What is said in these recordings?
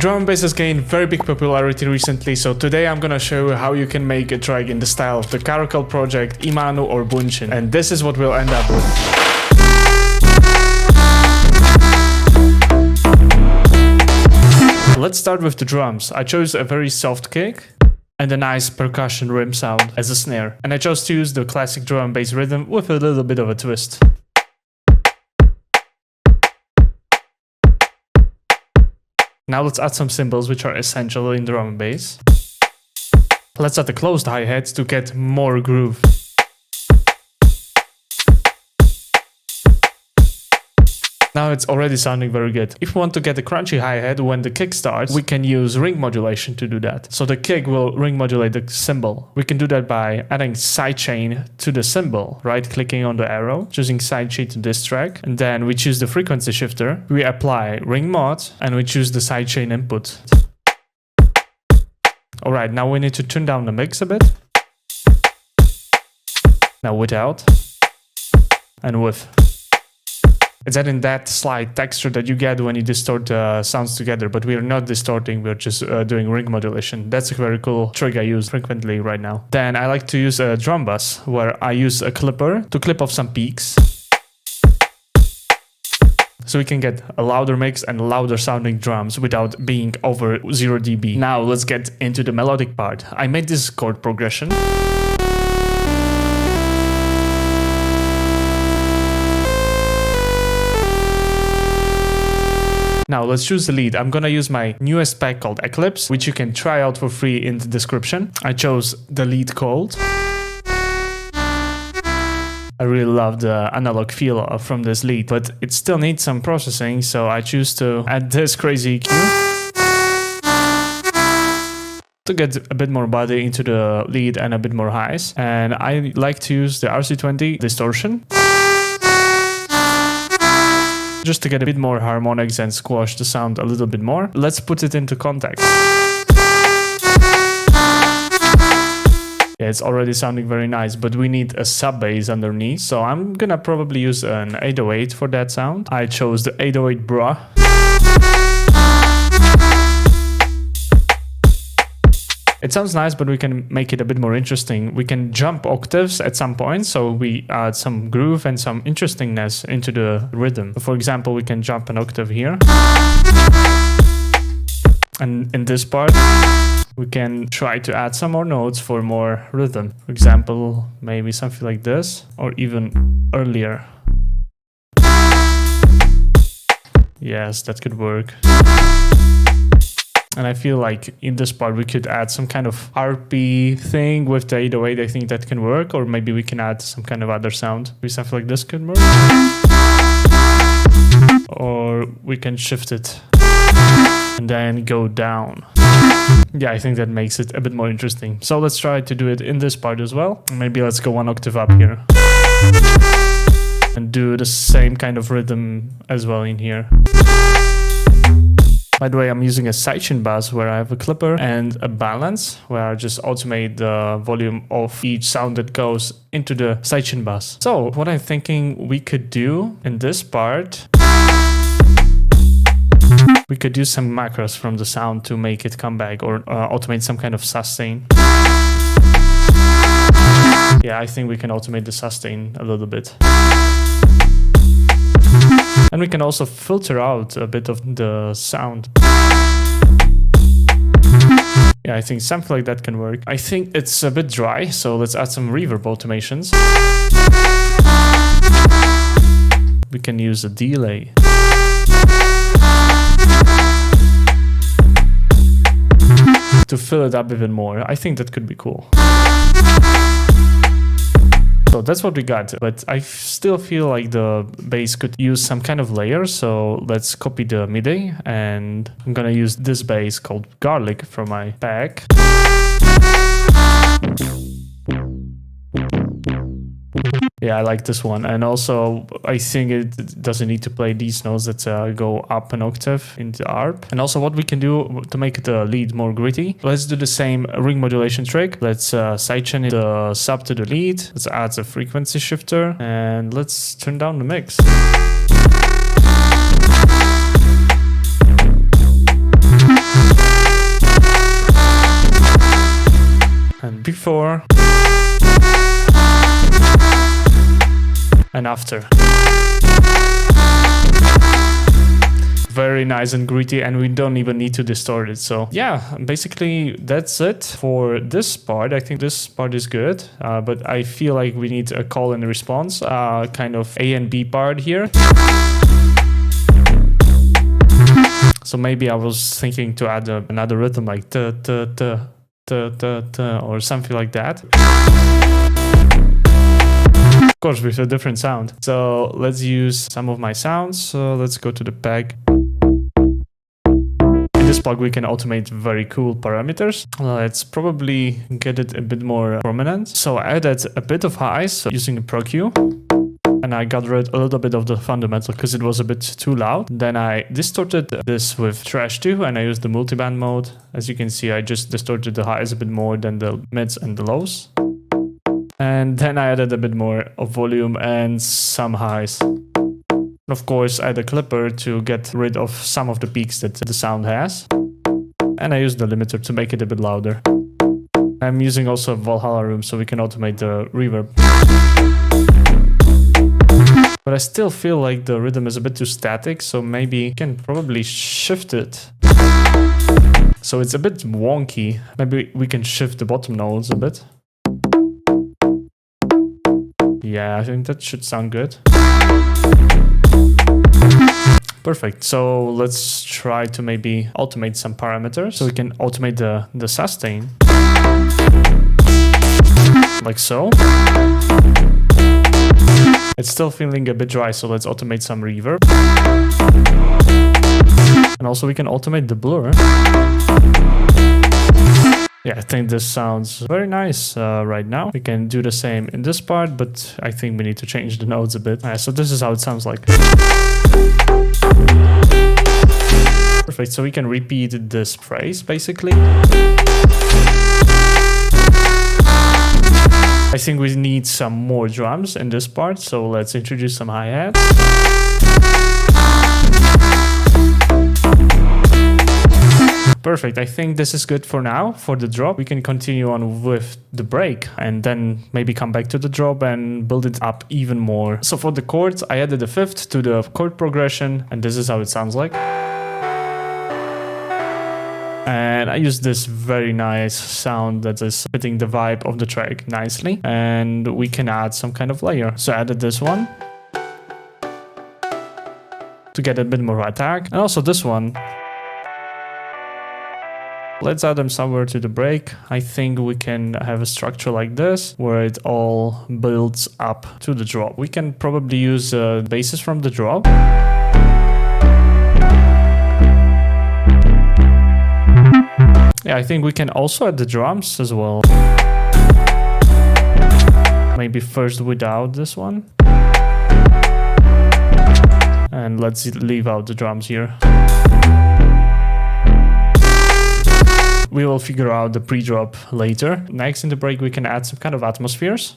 Drum and bass has gained very big popularity recently, so today I'm gonna show you how you can make a track in the style of the Caracal project, IMANU or Buunshin, and this is what we'll end up with. Let's start with the drums. I chose a very soft kick and a nice percussion rim sound as a snare, and I chose to use the classic drum and bass rhythm with a little bit of a twist. Now let's add some cymbals, which are essential in drum and bass. Let's add a closed hi-hat to get more groove. Now it's already sounding very good. If we want to get a crunchy hi-hat when the kick starts, we can use ring modulation to do that. So the kick will ring modulate the cymbal. We can do that by adding sidechain to the cymbal, right-clicking on the arrow, choosing sidechain to this track, and then we choose the frequency shifter, we apply ring mod, and we choose the sidechain input. Alright, now we need to tune down the mix a bit. Now without, and with. It's adding that slight texture that you get when you distort sounds together, but we are not distorting, we're just doing ring modulation. That's a very cool trick I use frequently right now. Then I like to use a drum bus, where I use a clipper to clip off some peaks. So we can get a louder mix and louder sounding drums without being over 0 dB. Now let's get into the melodic part. I made this chord progression. Now let's choose the lead. I'm gonna use my newest pack called Eclipse, which you can try out for free in the description. I chose the lead cold. I really love the analog feel from this lead, but it still needs some processing, so I choose to add this crazy EQ to get a bit more body into the lead and a bit more highs. And I like to use the RC20 distortion, just to get a bit more harmonics and squash the sound a little bit more. Let's put it into context. Yeah, it's already sounding very nice, but we need a sub bass underneath. So I'm gonna probably use an 808 for that sound. I chose the 808 Bra. It sounds nice, but we can make it a bit more interesting. We can jump octaves at some point, so we add some groove and some interestingness into the rhythm. For example, we can jump an octave here. And in this part, we can try to add some more notes for more rhythm. For example, maybe something like this, or even earlier. Yes, that could work. And I feel like in this part we could add some kind of harpy thing with the 808. I think that can work, or maybe we can add some kind of other sound. Maybe something like this could work. Or we can shift it and then go down. Yeah, I think that makes it a bit more interesting. So let's try to do it in this part as well. Maybe let's go one octave up here. And do the same kind of rhythm as well in here. By the way, I'm using a sidechain bus where I have a clipper and a balance, where I just automate the volume of each sound that goes into the sidechain bus. So what I'm thinking we could do in this part, we could use some macros from the sound to make it come back, or automate some kind of sustain. Yeah, I think we can automate the sustain a little bit. And we can also filter out a bit of the sound. Yeah, I think something like that can work. I think it's a bit dry, so let's add some reverb automations. We can use a delay. To fill it up even more. I think that could be cool. So that's what we got, but I still feel like the bass could use some kind of layer, so let's copy the MIDI, and I'm gonna use this bass called Garlic from my pack. Yeah, I like this one, and also I think it doesn't need to play these notes that go up an octave in the ARP. And also what we can do to make the lead more gritty, let's do the same ring modulation trick. Let's sidechain the sub to the lead, let's add a frequency shifter, and let's turn down the mix. before and after. Very nice and gritty, and we don't even need to distort it. So yeah, basically that's it for this part. I think this part is good, but I feel like we need a call and response, kind of A and B part here. So maybe I was thinking to add another rhythm like t t t t t t or something like that. Of course, with a different sound. So let's use some of my sounds. So let's go to the pack. In this plug, we can automate very cool parameters. Let's probably get it a bit more prominent. So I added a bit of highs using a Pro Q. And I got rid a little bit of the fundamental because it was a bit too loud. Then I distorted this with Trash 2 and I used the multiband mode. As you can see, I just distorted the highs a bit more than the mids and the lows. And then I added a bit more of volume and some highs. Of course, I had a clipper to get rid of some of the peaks that the sound has. And I used the limiter to make it a bit louder. I'm using also a Valhalla room so we can automate the reverb. But I still feel like the rhythm is a bit too static, so maybe we can probably shift it. So it's a bit wonky. Maybe we can shift the bottom notes a bit. Yeah, I think that should sound good. Perfect. So let's try to maybe automate some parameters. So we can automate the sustain. Like so. It's still feeling a bit dry, so let's automate some reverb. And also we can automate the blur. Yeah, I think this sounds very nice right now. We can do the same in this part, but I think we need to change the notes a bit. So this is how it sounds like. Perfect, so we can repeat this phrase basically. I think we need some more drums in this part, so let's introduce some hi-hats. Perfect, I think this is good for now, for the drop. We can continue on with the break and then maybe come back to the drop and build it up even more. So for the chords, I added a fifth to the chord progression, and this is how it sounds like. And I use this very nice sound that is fitting the vibe of the track nicely. And we can add some kind of layer. So I added this one to get a bit more attack. And also this one. Let's add them somewhere to the break. I think we can have a structure like this where it all builds up to the drop. We can probably use basses from the drop. Yeah, I think we can also add the drums as well. Maybe first without this one. And let's leave out the drums here. We will figure out the pre-drop later. Next in the break we can add some kind of atmospheres.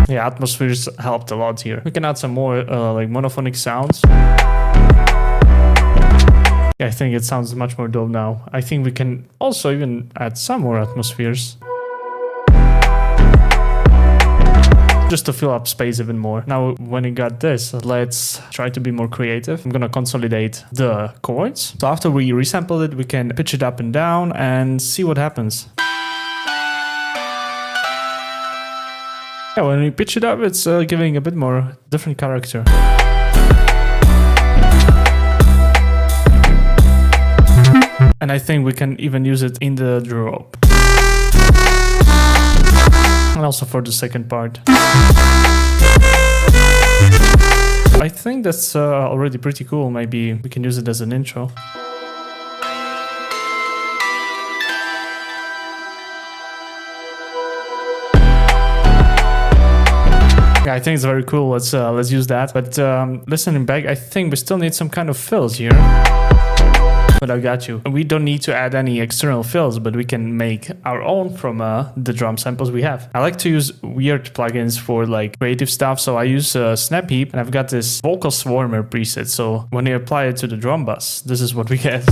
Yeah, atmospheres helped a lot here. We can add some more like monophonic sounds. Yeah, I think it sounds much more dope now. I think we can also even add some more atmospheres. Just to fill up space even more. Now, when we got this, let's try to be more creative. I'm gonna consolidate the chords. So after we resample it, we can pitch it up and down and see what happens. Yeah, when we pitch it up, it's giving a bit more different character. And I think we can even use it in the drop. And also for the second part. I think that's already pretty cool. Maybe we can use it as an intro. Yeah, I think it's very cool. Let's use that. But listening back, I think we still need some kind of fills here. but I got you. We don't need to add any external fills, but we can make our own from the drum samples we have. I like to use weird plugins for like creative stuff, so I use Snap Heap, and I've got this vocal swarmer preset, so when you apply it to the drum bus, this is what we get.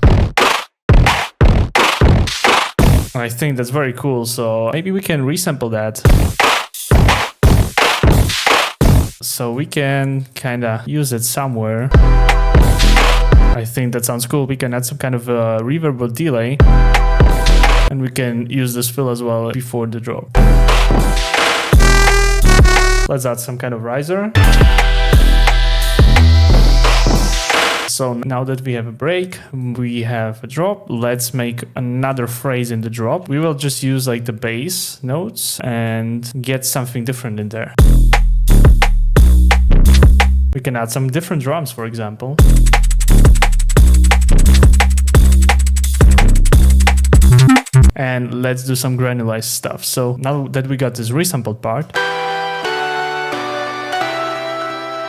I think that's very cool, so maybe we can resample that. So we can kind of use it somewhere. I think that sounds cool. We can add some kind of reverb or delay, and we can use this fill as well before the drop. Let's add some kind of riser. So now that we have a break, we have a drop. Let's make another phrase in the drop. We will just use like the bass notes and get something different in there. We can add some different drums, for example. And let's do some granulized stuff. So now that we got this resampled part,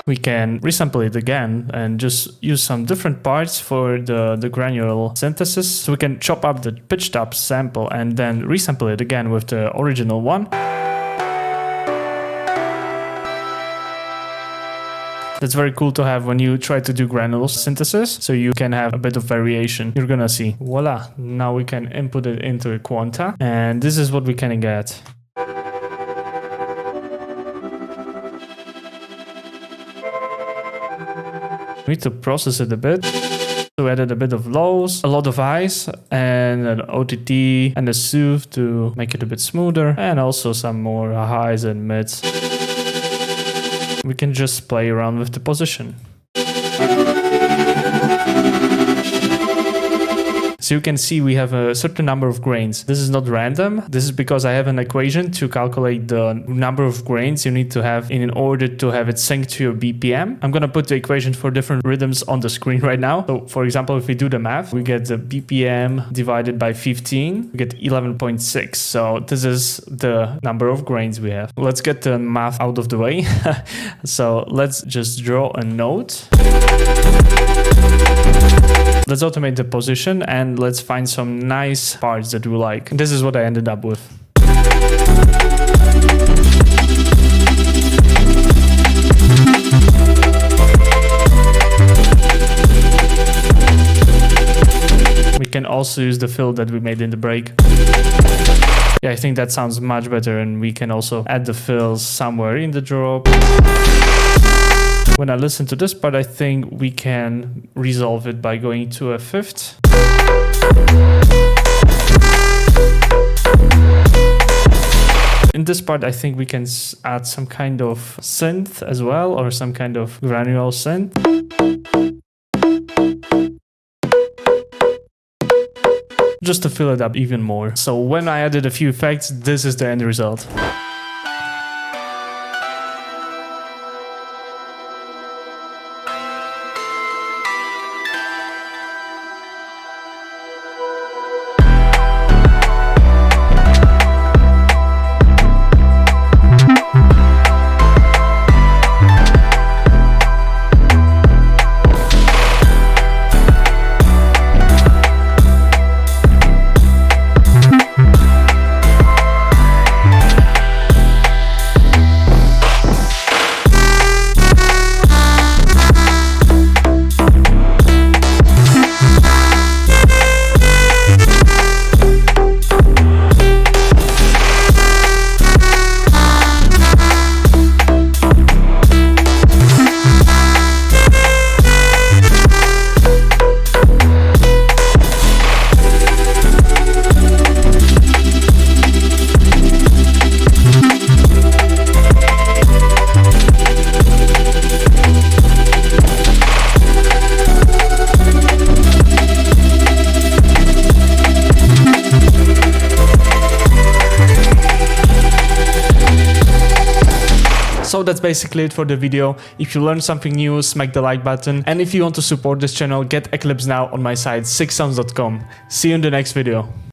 we can resample it again and just use some different parts for the granular synthesis. So we can chop up the pitch top sample and then resample it again with the original one. That's very cool to have when you try to do granular synthesis, so you can have a bit of variation. You're gonna see. Voila! Now we can input it into a Quanta, and this is what we can get. We need to process it a bit. So we added a bit of lows, a lot of highs, and an OTT and a soothe to make it a bit smoother, and also some more highs and mids. We can just play around with the position. So you can see we have a certain number of grains. This is not random. This is because I have an equation to calculate the number of grains you need to have in order to have it sync to your BPM. I'm gonna put the equation for different rhythms on the screen right now. So for example, if we do the math, we get the BPM divided by 15, we get 11.6. So this is the number of grains we have. Let's get the math out of the way. So let's just draw a note. Let's automate the position and let's find some nice parts that we like. This is what I ended up with. We can also use the fill that we made in the break. Yeah, I think that sounds much better, and we can also add the fills somewhere in the drop. When I listen to this part, I think we can resolve it by going to a fifth. In this part, I think we can add some kind of synth as well, or some kind of granular synth. Just to fill it up even more. So when I added a few effects, this is the end result. So that's basically it for the video. If you learned something new, smack the like button. And if you want to support this channel, get Eclipse now on my site, sixsounds.com. See you in the next video.